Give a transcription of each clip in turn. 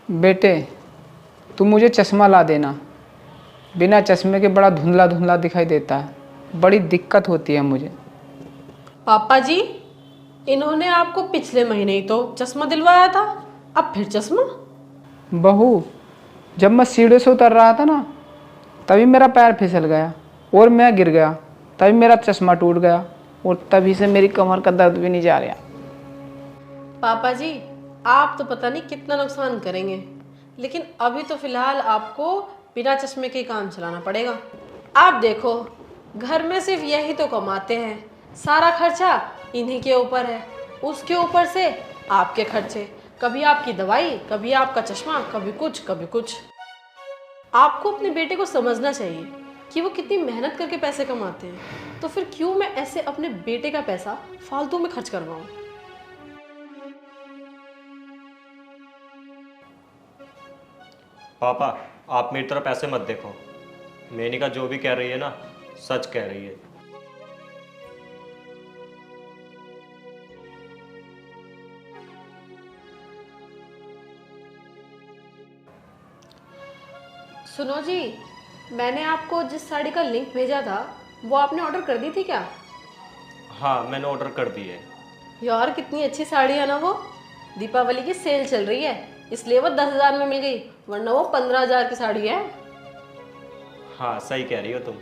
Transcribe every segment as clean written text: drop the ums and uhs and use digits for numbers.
बेटे, तुम मुझे चश्मा ला देना। बिना चश्मे के बड़ा धुंधला धुंधला दिखाई देता है, बड़ी दिक्कत होती है मुझे। पापा जी, इन्होंने आपको पिछले महीने ही तो चश्मा दिलवाया था, अब फिर चश्मा? बहू, जब मैं सीढ़ी से उतर रहा था ना, तभी मेरा पैर फिसल गया और मैं गिर गया, तभी मेरा चश्मा टूट गया और तभी से मेरी कमर का दर्द भी नहीं जा रहा। पापा जी, आप तो पता नहीं कितना नुकसान करेंगे, लेकिन अभी तो फिलहाल आपको बिना चश्मे के ही काम चलाना पड़ेगा। आप देखो, घर में सिर्फ यही तो कमाते हैं, सारा खर्चा इन्हीं के ऊपर है, उसके ऊपर से आपके खर्चे, कभी आपकी दवाई, कभी आपका चश्मा, कभी कुछ कभी कुछ। आपको अपने बेटे को समझना चाहिए कि वो कितनी मेहनत करके पैसे कमाते हैं, तो फिर क्यों मैं ऐसे अपने बेटे का पैसा फालतू में खर्च करवाऊं? पापा, आप मेरी तरफ ऐसे मत देखो। मेनिका जो भी कह रही है ना, सच कह रही है। सुनो जी, मैंने आपको जिस साड़ी का लिंक भेजा था वो आपने ऑर्डर कर दी थी क्या? हाँ, मैंने ऑर्डर कर दी है। यार कितनी अच्छी साड़ी है ना वो। दीपावली की सेल चल रही है, इसलिए वो 10,000 में मिल गई, वरना वो 15,000 की साड़ी है। हाँ, सही कह रही हो तुम।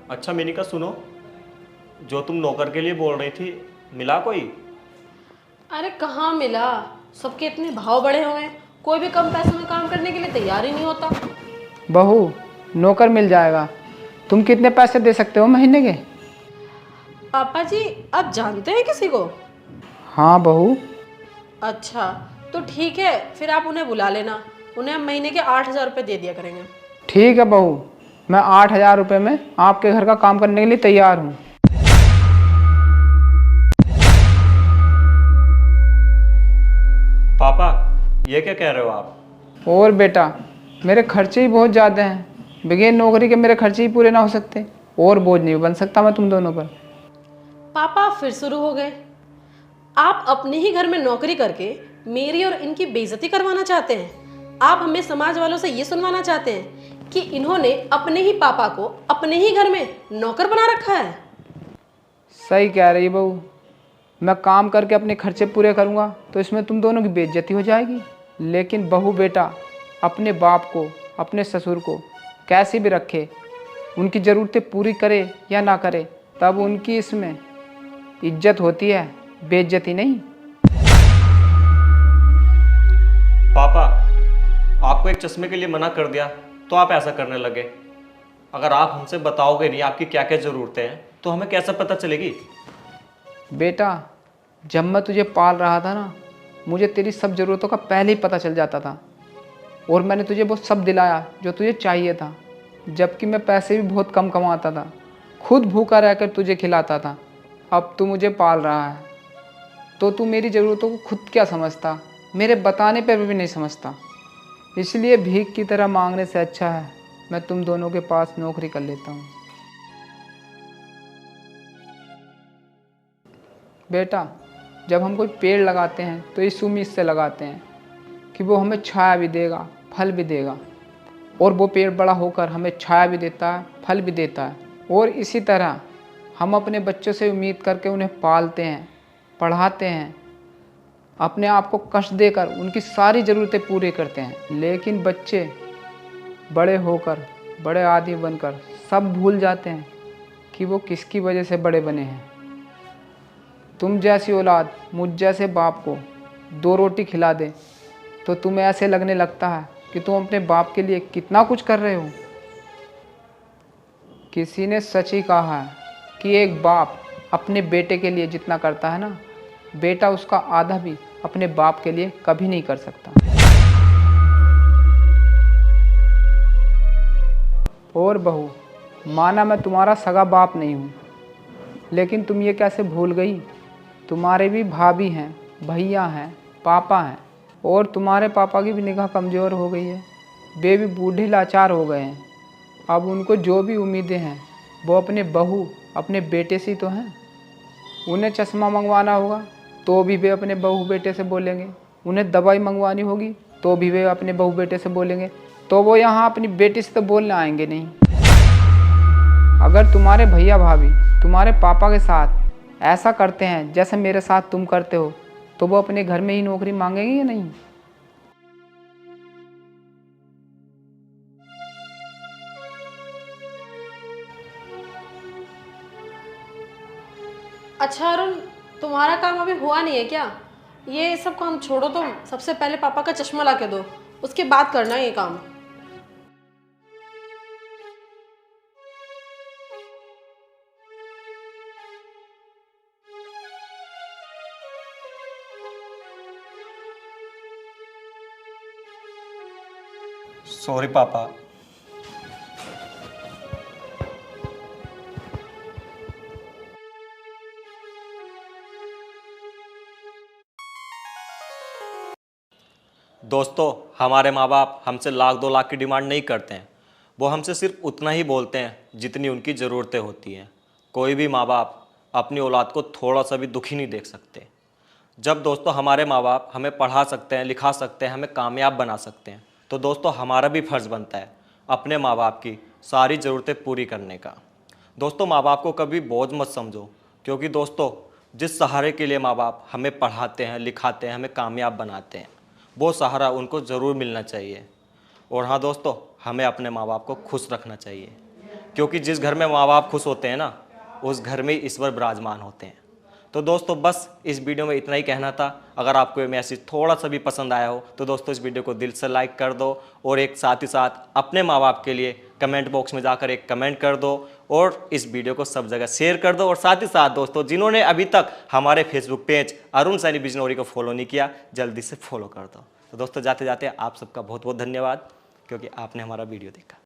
अच्छा मेनिका, सुनो, जो तुम नौकर के लिए बोल रही थी, मिला कोई? अरे कहाँ मिला, सबके इतने भाव बढ़े हुए हैं, कोई भी कम पैसों में काम करने के लिए तैयार ही नहीं होता। बहू, नौकर मिल जाएगा। तुम कितने पैसे दे सकते हो महीने के? पापा जी, आप जानते हैं किसी को? हाँ बहू। अच्छा, तो ठीक है, फिर आप उन्हें बुला लेना, उन्हें हम महीने के 8,000 रुपये दे दिया करेंगे। ठीक है बहू, मैं 8,000 रुपये में आपके घर का काम करने के लिए तैयार हूँ। पापा, ये क्या कह रहे हो आप? और बेटा, मेरे खर्चे ही बहुत ज़्यादा हैं, बगैर नौकरी के मेरे खर्चे ही पूरे ना हो सकते, और बोझ नहीं बन सकता मैं तुम दोनों पर। पापा फिर शुरू हो गए। आप अपने ही घर में नौकरी करके मेरी और इनकी बेइज्जती करवाना चाहते हैं। आप हमें समाज वालों से ये सुनवाना चाहते हैं कि इन्होंने अपने ही पापा को अपने ही घर में नौकर बना रखा है। सही कह रही बहू, मैं काम करके अपने खर्चे पूरे करूँगा तो इसमें तुम दोनों की बेइज्जती हो जाएगी, लेकिन बहू बेटा अपने बाप को, अपने ससुर को कैसे भी रखे, उनकी ज़रूरतें पूरी करे या ना करे, तब उनकी इसमें इज्जत होती है, बेइज्जती नहीं। पापा, आपको एक चश्मे के लिए मना कर दिया तो आप ऐसा करने लगे। अगर आप हमसे बताओगे नहीं आपकी क्या क्या ज़रूरतें हैं, तो हमें कैसे पता चलेगी? बेटा, जब मैं तुझे पाल रहा था ना, मुझे तेरी सब ज़रूरतों का पहले ही पता चल जाता था और मैंने तुझे वो सब दिलाया जो तुझे चाहिए था, जबकि मैं पैसे भी बहुत कम कमाता था, खुद भूखा रहकर तुझे खिलाता था। अब तू मुझे पाल रहा है तो तू मेरी ज़रूरतों को खुद क्या समझता, मेरे बताने पर भी नहीं समझता। इसलिए भीख की तरह मांगने से अच्छा है मैं तुम दोनों के पास नौकरी कर लेता हूँ। बेटा, जब हम कोई पेड़ लगाते हैं तो इस उम्मीद से लगाते हैं कि वो हमें छाया भी देगा, फल भी देगा, और वो पेड़ बड़ा होकर हमें छाया भी देता है, फल भी देता है। और इसी तरह हम अपने बच्चों से उम्मीद करके उन्हें पालते हैं, पढ़ाते हैं, अपने आप को कष्ट देकर उनकी सारी ज़रूरतें पूरी करते हैं। लेकिन बच्चे बड़े होकर, बड़े आदमी बनकर सब भूल जाते हैं कि वो किसकी वजह से बड़े बने हैं। तुम जैसी औलाद मुझ जैसे बाप को 2 रोटी खिला दे तो तुम्हें ऐसे लगने लगता है कि तुम अपने बाप के लिए कितना कुछ कर रहे हो। किसी ने सच ही कहा है कि एक बाप अपने बेटे के लिए जितना करता है ना, बेटा उसका आधा भी अपने बाप के लिए कभी नहीं कर सकता। और बहू, माना मैं तुम्हारा सगा बाप नहीं हूँ, लेकिन तुम ये कैसे भूल गई, तुम्हारे भी भाभी हैं, भैया हैं, पापा हैं, और तुम्हारे पापा की भी निगाह कमज़ोर हो गई है, वे भी बूढ़े लाचार हो गए हैं। अब उनको जो भी उम्मीदें हैं वो अपने बहू, अपने बेटे से ही तो हैं। उन्हें चश्मा मंगवाना होगा तो भी वे अपने बहू बेटे से बोलेंगे, उन्हें दवाई मंगवानी होगी तो भी वे अपने बहू बेटे से बोलेंगे, तो वो यहाँ अपनी बेटी से तो बोलने आएंगे नहीं। अगर तुम्हारे भैया भाभी तुम्हारे पापा के साथ ऐसा करते हैं जैसे मेरे साथ तुम करते हो, तो वो अपने घर में ही नौकरी मांगेंगे या नहीं? अच्छा अरुण, तुम्हारा काम अभी हुआ नहीं है क्या? ये सब काम छोड़ो, तुम सबसे पहले पापा का चश्मा ला के दो, उसके बाद करना है ये काम। सॉरी पापा। दोस्तों, हमारे माँ बाप हमसे लाख 2 लाख की डिमांड नहीं करते हैं, वो हमसे सिर्फ उतना ही बोलते हैं जितनी उनकी ज़रूरतें होती हैं। कोई भी माँ बाप अपनी औलाद को थोड़ा सा भी दुखी नहीं देख सकते। जब दोस्तों हमारे माँ बाप हमें पढ़ा सकते हैं, लिखा सकते हैं, हमें कामयाब बना सकते हैं, तो दोस्तों हमारा भी फ़र्ज़ बनता है अपने माँ बाप की सारी ज़रूरतें पूरी करने का। दोस्तों, माँ बाप को कभी बोझ मत समझो, क्योंकि दोस्तों जिस सहारे के लिए माँ बाप हमें पढ़ाते हैं, लिखाते हैं, हमें कामयाब बनाते हैं, वो सहारा उनको ज़रूर मिलना चाहिए। और हाँ दोस्तों, हमें अपने माँ बाप को खुश रखना चाहिए, क्योंकि जिस घर में माँ बाप खुश होते हैं ना, उस घर में ईश्वर विराजमान होते हैं। तो दोस्तों बस इस वीडियो में इतना ही कहना था। अगर आपको ये मैसेज थोड़ा सा भी पसंद आया हो तो दोस्तों इस वीडियो को दिल से लाइक कर दो, और एक साथ ही साथ अपने माँ बाप के लिए कमेंट बॉक्स में जाकर एक कमेंट कर दो, और इस वीडियो को सब जगह शेयर कर दो। और साथ ही साथ दोस्तों जिन्होंने अभी तक हमारे फेसबुक पेज अरुण सैनी बिजनौरी को फॉलो नहीं किया, जल्दी से फॉलो कर दो। तो दोस्तों जाते जाते आप सबका बहुत बहुत धन्यवाद, क्योंकि आपने हमारा वीडियो देखा।